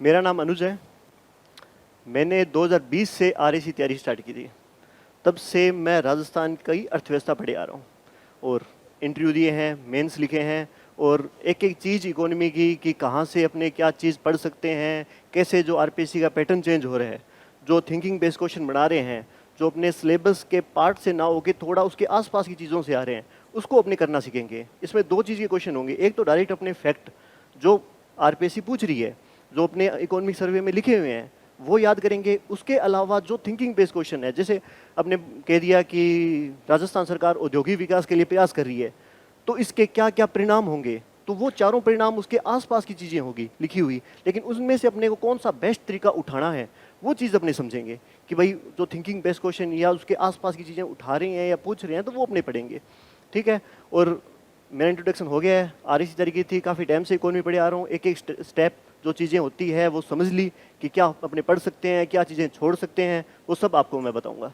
मेरा नाम अनुज है। मैंने 2020 से आरएसी तैयारी स्टार्ट की थी। तब से मैं राजस्थान की अर्थव्यवस्था पढ़े आ रहा हूँ और इंटरव्यू दिए हैं, मेंस लिखे हैं और एक एक चीज़ इकोनॉमी की कि कहाँ से अपने क्या चीज़ पढ़ सकते हैं, कैसे जो आरपीएससी का पैटर्न चेंज हो रहा है, जो थिंकिंग बेस्ड क्वेश्चन बना रहे हैं, जो अपने सिलेबस के पार्ट से ना होके थोड़ा उसके आसपास की चीज़ों से आ रहे हैं, उसको अपने करना सीखेंगे। इसमें दो चीज़ के क्वेश्चन होंगे। एक तो डायरेक्ट अपने फैक्ट जो आरपीएससी पूछ रही है, जो अपने इकोनॉमिक सर्वे में लिखे हुए हैं, वो याद करेंगे। उसके अलावा जो थिंकिंग बेस्ड क्वेश्चन है, जैसे आपने कह दिया कि राजस्थान सरकार औद्योगिक विकास के लिए प्रयास कर रही है, तो इसके क्या क्या परिणाम होंगे, तो वो चारों परिणाम उसके आसपास की चीज़ें होगी लिखी हुई, लेकिन उसमें से अपने को कौन सा बेस्ट तरीका उठाना है वो चीज़ अपने समझेंगे कि भाई जो थिंकिंग बेस्ड क्वेश्चन या उसके आसपास की चीज़ें उठा रहे हैं या पूछ रहे हैं, तो वो अपने पढ़ेंगे। ठीक है। और मेरा इंट्रोडक्शन हो गया है। आरएसी तैयारी की थी, काफ़ी टाइम से इकोनॉमी पढ़े आ रहा हूँ। एक एक स्टेप जो चीज़ें होती है वो समझ ली कि क्या अपने पढ़ सकते हैं, क्या चीज़ें छोड़ सकते हैं, वो सब आपको मैं बताऊंगा।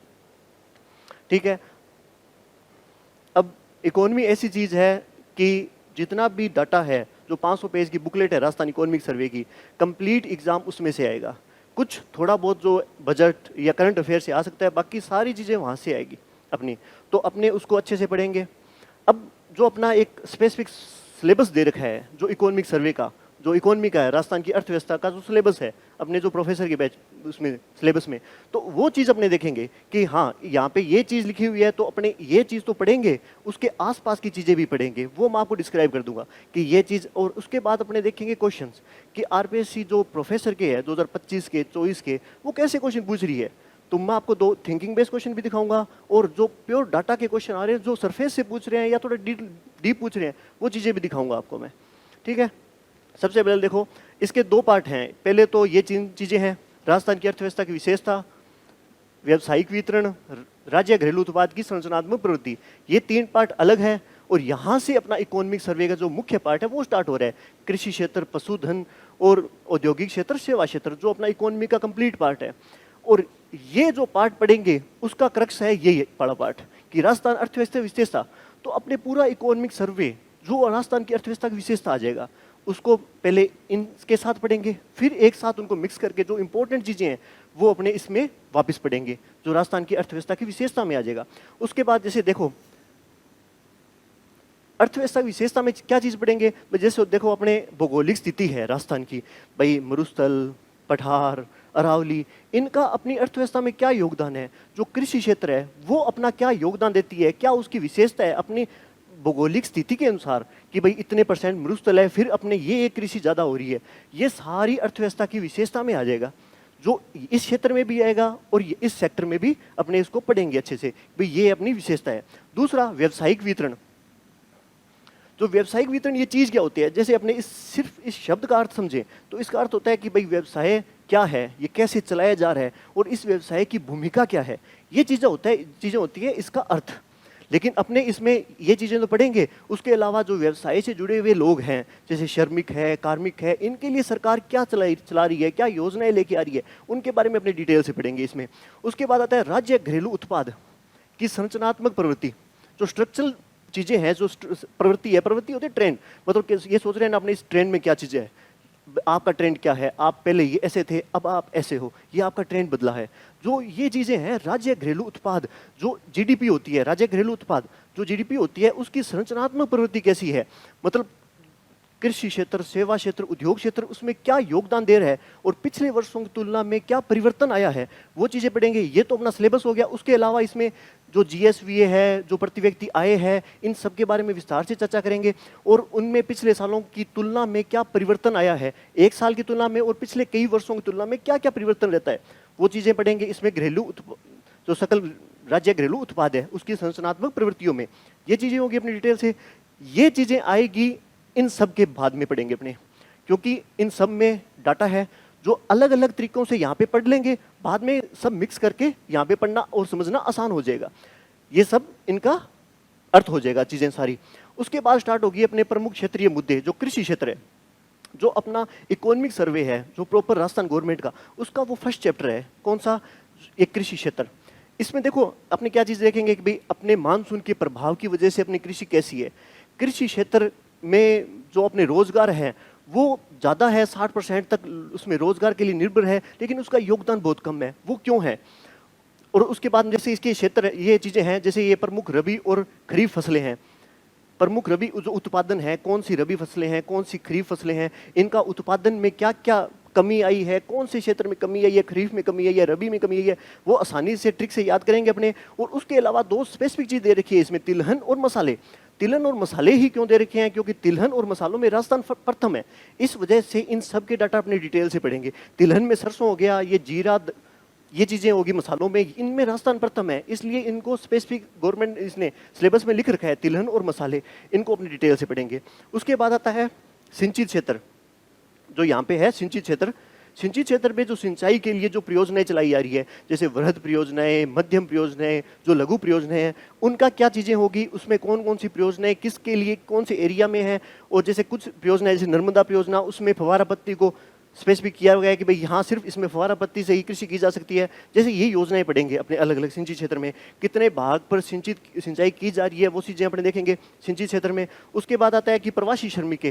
ठीक है। अब इकोनॉमी ऐसी चीज़ है कि जितना भी डाटा है, जो 500 पेज की बुकलेट है राजस्थान इकोनॉमिक सर्वे की, कंप्लीट एग्जाम उसमें से आएगा। कुछ थोड़ा बहुत जो बजट या करंट अफेयर से आ सकता है, बाकी सारी चीज़ें वहाँ से आएगी अपनी। तो अपने उसको अच्छे से पढ़ेंगे। अब जो अपना एक स्पेसिफिक सिलेबस दे रखा है, जो इकोनॉमिक सर्वे का, जो इकोनॉमी का है, राजस्थान की अर्थव्यवस्था का जो सिलेबस है अपने जो प्रोफेसर के बैच उसमें सिलेबस में, तो वो चीज़ अपने देखेंगे कि हाँ यहाँ पे ये चीज़ लिखी हुई है, तो अपने ये चीज़ तो पढ़ेंगे, उसके आसपास की चीज़ें भी पढ़ेंगे। वो मैं आपको डिस्क्राइब कर दूंगा कि ये चीज़। और उसके बाद अपने देखेंगे क्वेश्चंस कि आरपीएससी जो प्रोफेसर के है 2025 के 24 के, वो कैसे क्वेश्चन पूछ रही है। तो मैं आपको दो थिंकिंग बेस्ड क्वेश्चन भी दिखाऊंगा और जो प्योर डाटा के क्वेश्चन आ रहे हैं, जो सरफेस से पूछ रहे हैं या थोड़ा डीप पूछ रहे हैं, वो चीज़ें भी दिखाऊंगा आपको मैं। ठीक है। सबसे पहले देखो, इसके दो पार्ट हैं। पहले तो ये चीज़ें हैं, राजस्थान की अर्थव्यवस्था की विशेषता, व्यावसायिक वितरण, राज्य घरेलू उत्पाद की संरचनात्मक प्रवृत्ति। ये तीन पार्ट अलग है और यहाँ से अपना इकोनॉमिक सर्वे का जो मुख्य पार्ट है वो स्टार्ट हो रहा है। कृषि क्षेत्र, पशुधन और औद्योगिक क्षेत्र, सेवा क्षेत्र, जो अपना इकोनॉमी का कंप्लीट पार्ट है। और ये जो पार्ट पढ़ेंगे उसका क्रक्स है ये बड़ा पार्ट कि राजस्थान अर्थव्यवस्था विशेषता। तो अपने पूरा इकोनॉमिक सर्वे जो राजस्थान की अर्थव्यवस्था की विशेषता आ जाएगा, उसको पहले इनके साथ पढ़ेंगे, फिर एक साथ उनको मिक्स करके जो इंपॉर्टेंट चीज़ें हैं वो अपने इसमें वापस पढ़ेंगे, जो राजस्थान की अर्थव्यवस्था की विशेषता में आ जाएगा। उसके बाद जैसे देखो, अर्थव्यवस्था की विशेषता में क्या चीज़ पढ़ेंगे, जैसे देखो अपने भौगोलिक स्थिति है राजस्थान की, भाई मरुस्थल, पठार, अरावली, इनका अपनी अर्थव्यवस्था में क्या योगदान है। जो कृषि क्षेत्र है वो अपना क्या योगदान देती है, क्या उसकी विशेषता है अपनी भौगोलिक स्थिति के अनुसार कि भाई इतने परसेंट मरुस्थल है, फिर अपने ये एक कृषि ज़्यादा हो रही है। ये सारी अर्थव्यवस्था की विशेषता में आ जाएगा, जो इस क्षेत्र में भी आएगा और इस सेक्टर में भी अपने इसको पढ़ेंगे अच्छे से, भाई ये अपनी विशेषता है। दूसरा, व्यावसायिक वितरण। जो व्यावसायिक वितरण, ये चीज़ क्या होती है, जैसे अपने सिर्फ इस शब्द का अर्थ समझें तो इसका अर्थ होता है कि भाई व्यवसाय क्या है, ये कैसे चलाया जा रहा है और इस व्यवसाय की भूमिका क्या है। ये चीज़ें होती है इसका अर्थ। लेकिन अपने इसमें ये चीज़ें तो पढ़ेंगे, उसके अलावा जो व्यवसाय से जुड़े हुए लोग हैं, जैसे श्रमिक है, कार्मिक है, इनके लिए सरकार क्या चला रही है, क्या योजनाएं लेके आ रही है, उनके बारे में अपने डिटेल से पढ़ेंगे इसमें। उसके बाद आता है राज्य घरेलू उत्पाद की संरचनात्मक प्रवृत्ति। जो स्ट्रक्चरल चीज़ें हैं, जो प्रवृत्ति होती है ट्रेंड, मतलब ये सोच रहे हैं ना अपने इस ट्रेंड में क्या चीज़ें है, आपका ट्रेंड क्या है, आप पहले ये ऐसे थे अब आप ऐसे हो, ये आपका ट्रेंड बदला है। जो ये चीज़ें हैं, राज्य घरेलू उत्पाद, जो जीडीपी होती है, राज्य घरेलू उत्पाद जो जीडीपी होती है, उसकी संरचनात्मक प्रवृत्ति कैसी है, मतलब कृषि क्षेत्र, सेवा क्षेत्र, उद्योग क्षेत्र, उसमें क्या योगदान दे रहा है और पिछले वर्षों की तुलना में क्या परिवर्तन आया है, वो चीज़ें पढ़ेंगे। ये तो अपना सिलेबस हो गया। उसके अलावा इसमें जो जीएसवीए है, जो प्रति व्यक्ति आय है, इन सब के बारे में विस्तार से चर्चा करेंगे और उनमें पिछले सालों की तुलना में क्या परिवर्तन आया है, एक साल की तुलना में और पिछले कई वर्षों की तुलना में क्या क्या परिवर्तन रहता है, वो चीज़ें पढ़ेंगे। इसमें जो सकल राज्य घरेलू उत्पाद है उसकी संरचनात्मक प्रवृत्तियों में ये चीज़ें होगी अपनी डिटेल से। ये चीज़ें आएगी इन सब के बाद में पढ़ेंगे अपने, क्योंकि इन सब में डाटा है जो अलग अलग तरीकों से यहाँ पे पढ़ लेंगे, बाद में सब मिक्स करके यहाँ पे पढ़ना और समझना आसान हो जाएगा। ये सब इनका अर्थ हो जाएगा चीज़ें सारी। उसके बाद स्टार्ट होगी अपने प्रमुख क्षेत्रीय मुद्दे। जो कृषि क्षेत्र है, जो अपना इकोनॉमिक सर्वे है, जो प्रॉपर राजस्थान गवर्नमेंट का, उसका वो फर्स्ट चैप्टर है। कौन सा? एक कृषि क्षेत्र। इसमें देखो अपने क्या चीज़ देखेंगे कि भाई अपने मानसून के प्रभाव की वजह से अपनी कृषि कैसी है। कृषि क्षेत्र में जो अपने रोजगार हैं वो ज़्यादा है, 60% तक उसमें रोजगार के लिए निर्भर है, लेकिन उसका योगदान बहुत कम है। वो क्यों है? और उसके बाद जैसे इसके क्षेत्र, ये चीजें हैं, जैसे ये प्रमुख रबी और खरीफ फसलें हैं। प्रमुख रबी जो उत्पादन है, कौन सी रबी फसलें हैं, कौन सी खरीफ फसलें हैं, इनका उत्पादन में क्या क्या कमी आई है, कौन से क्षेत्र में कमी आई है, खरीफ में कमी आई है, रबी में कमी आई है, वो आसानी से ट्रिक से याद करेंगे अपने। और उसके अलावा दो स्पेसिफिक चीज दे रखी है इसमें, तिलहन और मसाले। तिलहन और मसाले ही क्यों दे रखे हैं? क्योंकि तिलहन और मसालों में राजस्थान प्रथम है। इस वजह से इन सब के डाटा अपने डिटेल से पढ़ेंगे। तिलहन में सरसों हो गया, ये जीरा, ये चीजें होगी मसालों में, इनमें राजस्थान प्रथम है। इसलिए इनको स्पेसिफिक गवर्नमेंट इसने सिलेबस में लिख रखा है, तिलहन और मसाले, इनको अपनी डिटेल से पढ़ेंगे। उसके बाद आता है सिंचित क्षेत्र, जो यहाँ पे है सिंचित क्षेत्र। सिंचित क्षेत्र में जो सिंचाई के लिए जो परियोजनाएं चलाई जा रही है, जैसे वृहद परियोजनाएं, मध्यम परियोजनाएं, जो लघु परियोजनाएं हैं, उनका क्या चीजें होगी, उसमें कौन कौन सी परियोजनाएं किसके लिए, कौन से एरिया में है। और जैसे कुछ परियोजनाएं, जैसे नर्मदा परियोजना, उसमें फव्वारा पत्ती को स्पेसिफिक किया गया है कि भाई यहाँ सिर्फ इसमें फव्वारा पत्ती से ही कृषि की जा सकती है। जैसे ये योजनाएं पढ़ेंगे अपने अलग अलग सिंचित क्षेत्र में, कितने भाग पर सिंचाई की जा रही है, वो चीजें अपने देखेंगे सिंचित क्षेत्र में। उसके बाद आता है कि प्रवासी श्रमिक,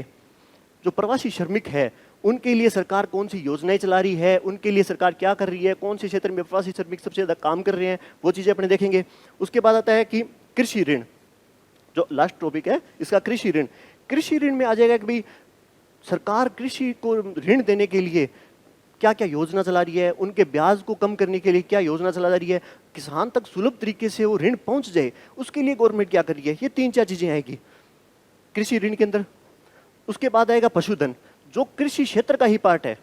जो प्रवासी श्रमिक है, उनके लिए सरकार कौन सी योजनाएं चला रही है, उनके लिए सरकार क्या कर रही है, कौन से क्षेत्र में प्रवासी श्रमिक सबसे ज्यादा काम कर रहे हैं, वो चीजें अपने देखेंगे। उसके बाद आता है कि कृषि ऋण, जो लास्ट टॉपिक है इसका, कृषि ऋण। कृषि ऋण में आ जाएगा कि भाई सरकार कृषि को ऋण देने के लिए क्या क्या योजना चला रही है, उनके ब्याज को कम करने के लिए क्या योजना चला रही है, किसान तक सुलभ तरीके से वो ऋण पहुंच जाए, उसके लिए गवर्नमेंट क्या कर रही है। ये 3-4 चीजें आएगी कृषि ऋण के अंदर। उसके बाद आएगा पशुधन, जो कृषि क्षेत्र का ही पार्ट है,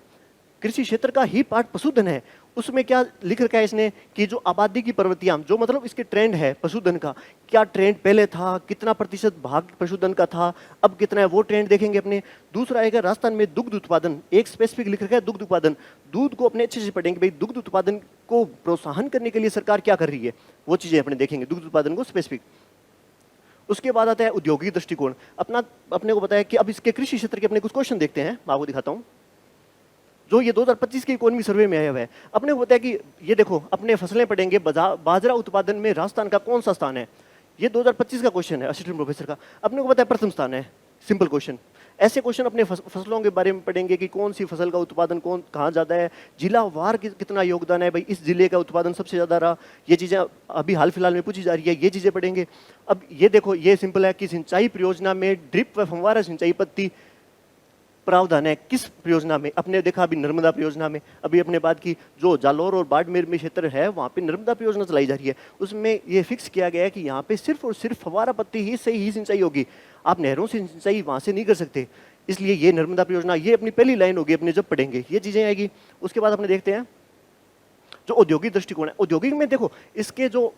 कृषि क्षेत्र का ही पार्ट पशुधन है। उसमें क्या लिख रखा है इसने कि जो आबादी की प्रवृत्तियां, जो मतलब इसके ट्रेंड है पशुधन का, क्या ट्रेंड पहले था, कितना प्रतिशत भाग पशुधन का था, अब कितना है, वो ट्रेंड देखेंगे अपने। दूसरा आएगा राजस्थान में दुग्ध उत्पादन, एक स्पेसिफिक लिख रखा है दुग्ध उत्पादन। दूध को अपने अच्छे से पढ़ेंगे, भाई दुग्ध उत्पादन को प्रोत्साहन करने के लिए सरकार क्या कर रही है, वो चीजें अपने देखेंगे, दुग्ध उत्पादन को स्पेसिफिक। उसके बाद आता है औद्योगिक दृष्टिकोण। अपने को पता है कि अब इसके कृषि क्षेत्र के अपने कुछ क्वेश्चन देखते हैं, मैं आपको दिखाता हूं, जो ये 2025 के इकोनॉमी सर्वे में आया हुआ है। अपने को पता है कि ये देखो, अपने फसलें पढ़ेंगे, बाजरा उत्पादन में राजस्थान का कौन सा स्थान है, ये 2025 का क्वेश्चन है असिस्टेंट प्रोफेसर का। अपने को पता है प्रथम स्थान है, सिंपल क्वेश्चन। ऐसे क्वेश्चन अपने फसलों के बारे में पढ़ेंगे कि कौन सी फसल का उत्पादन कहाँ ज्यादा है, जिला वार कितना योगदान है, भाई इस जिले का उत्पादन सबसे ज्यादा रहा, ये चीजें अभी हाल फिलहाल में पूछी जा रही है, ये चीजें पढ़ेंगे। अब ये देखो, ये सिंपल है कि सिंचाई परियोजना में ड्रिप व फव्वारा सिंचाई पद्धति प्रावधान है किस परियोजना में। अपने देखा अभी नर्मदा परियोजना में, अभी अपने बात की जो जालौर और बाड़मेर में क्षेत्र है, वहाँ पे नर्मदा परियोजना चलाई जा रही है। उसमें ये फिक्स किया गया है कि यहाँ पे सिर्फ और सिर्फ फव्वारा पत्ती ही से ही सिंचाई होगी, आप नहरों से सिंचाई वहाँ से नहीं कर सकते। इसलिए ये नर्मदा परियोजना, ये अपनी पहली लाइन होगी अपने जब पढ़ेंगे, ये चीजें आएगी। उसके बाद अपने देखते हैं जो औद्योगिक दृष्टिकोण है। औद्योगिक में देखो, इसके जो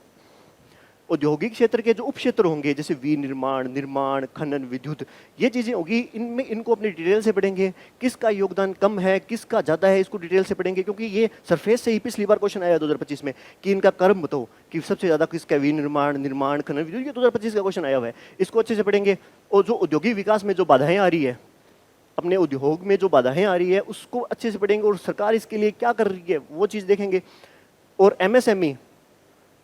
औद्योगिक क्षेत्र के जो उप क्षेत्र होंगे, जैसे विनिर्माण, निर्माण, खनन, विद्युत, ये चीजें होगी, इनमें इनको अपनी डिटेल से पढ़ेंगे। किसका योगदान कम है, किसका ज्यादा है, इसको डिटेल से पढ़ेंगे, क्योंकि ये सरफेस से ही पिछली बार क्वेश्चन आया 2025 में कि इनका क्रम बताओ कि सबसे ज्यादा किसका, विनिर्माण, निर्माण, खनन, विद्युत, ये 2025 का क्वेश्चन आया हुआ है, इसको अच्छे से पढ़ेंगे। और जो औद्योगिक विकास में जो बाधाएं आ रही है, अपने उद्योग में जो बाधाएं आ रही है, उसको अच्छे से पढ़ेंगे, और सरकार इसके लिए क्या कर रही है वो चीज देखेंगे। और एमएसएमई,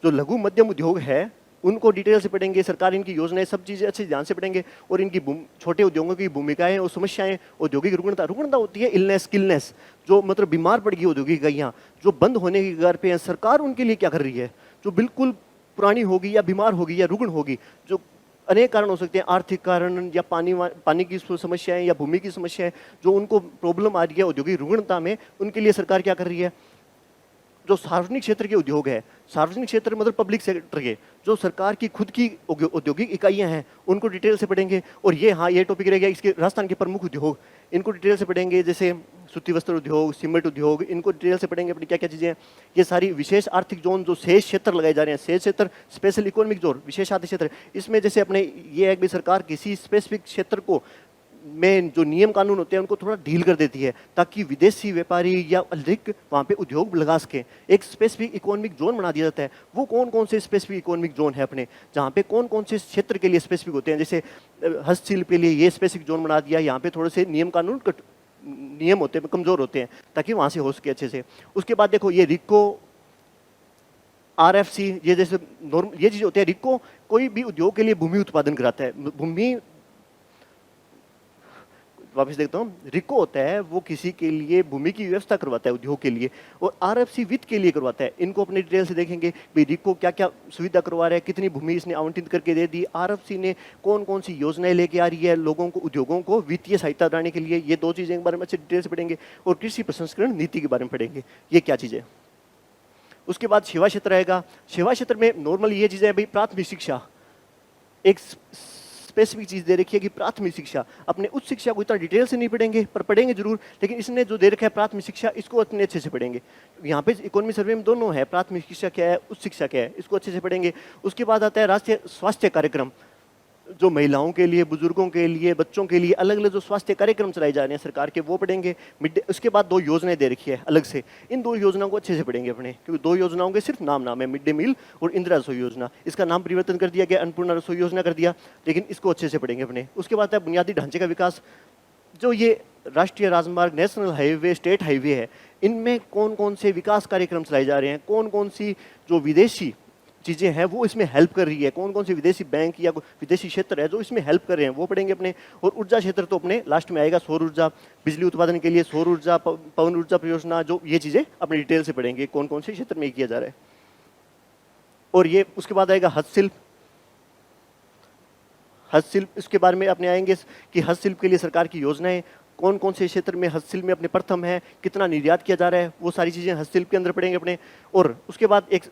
जो लघु मध्यम उद्योग है, उनको डिटेल से पढ़ेंगे, सरकार इनकी योजनाएं, सब चीजें अच्छे ध्यान से पढ़ेंगे। और इनकी छोटे उद्योगों की भूमिकाएं और समस्याएं। औद्योगिक रुग्णता, रुग्णता होती है इलनेस, किलनेस, जो मतलब बीमार पड़ गई औद्योगिक इकाइयां, जो बंद होने की कगार पे हैं, सरकार उनके लिए क्या कर रही है। जो बिल्कुल पुरानी होगी या बीमार होगी या रुग्ण होगी, जो अनेक कारण हो सकते हैं, आर्थिक कारण या पानी की समस्याएं या भूमि की समस्याएं, जो उनको प्रॉब्लम आ रही है औद्योगिक रुग्णता में, उनके लिए सरकार क्या कर रही है। जो सार्वजनिक क्षेत्र के उद्योग है, सार्वजनिक क्षेत्र मतलब पब्लिक सेक्टर के, जो सरकार की खुद की औद्योगिक इकाइयां हैं, उनको डिटेल से पढ़ेंगे। और ये, हाँ, ये टॉपिक रह गया इसके राजस्थान के प्रमुख उद्योग, इनको डिटेल से पढ़ेंगे, जैसे सूती वस्त्र उद्योग, सीमेंट उद्योग, इनको डिटेल से पढ़ेंगे अपनी क्या क्या चीजें हैं। ये सारी विशेष आर्थिक जोन, जो शेष क्षेत्र लगाए जा रहे हैं, शेष क्षेत्र, स्पेशल इकोनॉमिक जोन, विशेष आर्थिक क्षेत्र, इसमें जैसे अपने ये है कि सरकार किसी स्पेसिफिक क्षेत्र को में जो नियम कानून होते हैं उनको थोड़ा ढील कर देती है, ताकि विदेशी व्यापारी या अधिक वहाँ पे उद्योग लगा सके। एक स्पेसिफिक इकोनॉमिक जोन बना दिया जाता है। वो कौन कौन से स्पेसिफिक इकोनॉमिक जोन है अपने, जहाँ पे कौन कौन से क्षेत्र के लिए स्पेसिफिक होते हैं। जैसे हस्तशिल्प के लिए ये स्पेसिफिक जोन बना दिया, यहाँ पे थोड़े से नियम होते हैं, कमजोर होते हैं, ताकि वहाँ से हो सके अच्छे से। उसके बाद देखो, ये रिको, आरएफसी, ये जैसे ये चीज होते हैं। रिको कोई भी उद्योग के लिए भूमि उत्पादन कराता है, भूमि वापस देखता हूँ, रिको होता है वो किसी के लिए भूमि की व्यवस्था करवाता है उद्योग के लिए, और आरएफसी वित्त के लिए करवाता है। इनको अपने डिटेल से देखेंगे भाई रिको क्या क्या सुविधा करवा रहा है, कितनी भूमि इसने आवंटित करके दे दी, आरएफसी ने कौन कौन सी योजनाएं लेके आ रही है लोगों को, उद्योगों को वित्तीय सहायता देने के लिए। ये दो चीज़ें के बारे में अच्छे डिटेल से पढ़ेंगे। और कृषि प्रसंस्करण नीति के बारे में पढ़ेंगे, ये क्या चीज़ें। उसके बाद सेवा क्षेत्र आएगा। सेवा क्षेत्र में नॉर्मल ये चीज़ें भाई प्राथमिक शिक्षा, एक स्पेसिफिक चीज दे रखी है कि प्राथमिक शिक्षा। अपने उच्च शिक्षा को इतना डिटेल से नहीं पढ़ेंगे पर पढ़ेंगे जरूर, लेकिन इसने जो दे रखा है प्राथमिक शिक्षा, इसको अपने अच्छे से पढ़ेंगे। यहाँ पे इकोनॉमी सर्वे में दोनों है, प्राथमिक शिक्षा क्या है, उच्च शिक्षा क्या है, इसको अच्छे से पढ़ेंगे। उसके बाद आता है राष्ट्रीय स्वास्थ्य कार्यक्रम, जो महिलाओं के लिए, बुजुर्गों के लिए, बच्चों के लिए अलग अलग जो स्वास्थ्य कार्यक्रम चलाए जा रहे हैं सरकार के, वो पढ़ेंगे। मिड डे, उसके बाद 2 योजनाएं दे रखी है अलग से, इन 2 योजनाओं को अच्छे से पढ़ेंगे अपने, क्योंकि 2 योजनाओं के सिर्फ नाम है, मिड डे मील और इंदिरा रसोई योजना। इसका नाम परिवर्तन कर दिया गया, अन्नपूर्णा रसोई योजना कर दिया, लेकिन इसको अच्छे से पढ़ेंगे अपने। उसके बाद है बुनियादी ढांचे का विकास, जो ये राष्ट्रीय राजमार्ग, नेशनल हाईवे, स्टेट हाईवे है, इनमें कौन कौन से विकास कार्यक्रम चलाए जा रहे हैं, कौन कौन सी जो विदेशी चीज़ें हैं वो इसमें हेल्प कर रही है, कौन कौन से विदेशी बैंक या विदेशी क्षेत्र है जो इसमें हेल्प कर रहे हैं, वो पढ़ेंगे अपने। और ऊर्जा क्षेत्र तो अपने लास्ट में आएगा, सौर ऊर्जा, बिजली उत्पादन के लिए सौर ऊर्जा, पवन ऊर्जा परियोजना, जो ये चीज़ें अपने डिटेल से पढ़ेंगे कौन कौन से क्षेत्र में किया जा रहा है। और ये उसके बाद आएगा हस्तशिल्प। हस्तशिल्प इसके बारे में अपने आएंगे कि हस्तशिल्प के लिए सरकार की योजनाएं, कौन कौन से क्षेत्र में हस्तशिल्प में अपने प्रथम है, कितना निर्यात किया जा रहा है, वो सारी चीज़ें हस्तशिल्प के अंदर पढ़ेंगे अपने। और उसके बाद एक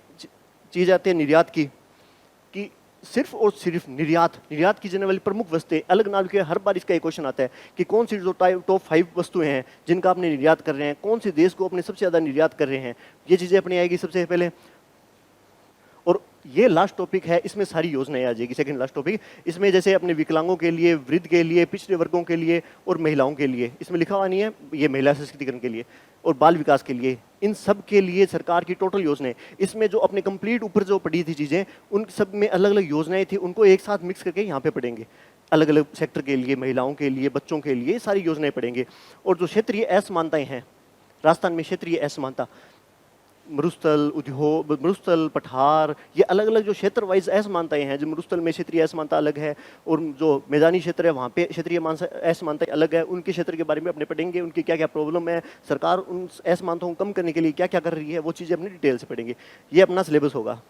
चीज़ आती है निर्यात की, कि सिर्फ और सिर्फ निर्यात की जाने वाली प्रमुख वस्तुएं अलग नाम के, हर बार इसका एक क्वेश्चन आता है कि कौन सी जो टॉप 5 वस्तुएं हैं जिनका आपने निर्यात कर रहे हैं, कौन से देश को अपने सबसे ज़्यादा निर्यात कर रहे हैं, ये चीज़ें अपनी आएगी सबसे पहले। और ये लास्ट टॉपिक है, इसमें सारी योजनाएं आ जाएगी, सेकंड लास्ट टॉपिक। इसमें जैसे अपने विकलांगों के लिए, वृद्ध के लिए, पिछड़े वर्गों के लिए और महिलाओं के लिए, इसमें लिखा हुआ नहीं है, ये महिला सशक्तिकरण के लिए और बाल विकास के लिए, इन सब के लिए सरकार की टोटल योजनाएं। इसमें जो अपने कंप्लीट ऊपर जो पढ़ी थी चीज़ें, उन सब में अलग अलग योजनाएं थी, उनको एक साथ मिक्स करके यहाँ पे पढ़ेंगे, अलग अलग सेक्टर के लिए, महिलाओं के लिए, बच्चों के लिए, सारी योजनाएं पढ़ेंगे। और जो क्षेत्रीय असमानताएं हैं, राजस्थान में क्षेत्रीय असमानता, मरुस्थल, उद्योग, मरुस्थल, पठार, ये अलग अलग जो क्षेत्र वाइज असमानताएं हैं, जो मरुस्थल में क्षेत्रीय असमानता अलग है और जो मैदानी क्षेत्र है वहाँ पे क्षेत्रीय असमानताएं अलग है, उनके क्षेत्र के बारे में अपने पढ़ेंगे, उनकी क्या क्या प्रॉब्लम है, सरकार उन असमानताओं को कम करने के लिए क्या क्या कर रही है, वो चीज़ें अपनी डिटेल से पढ़ेंगे। ये अपना सिलेबस होगा।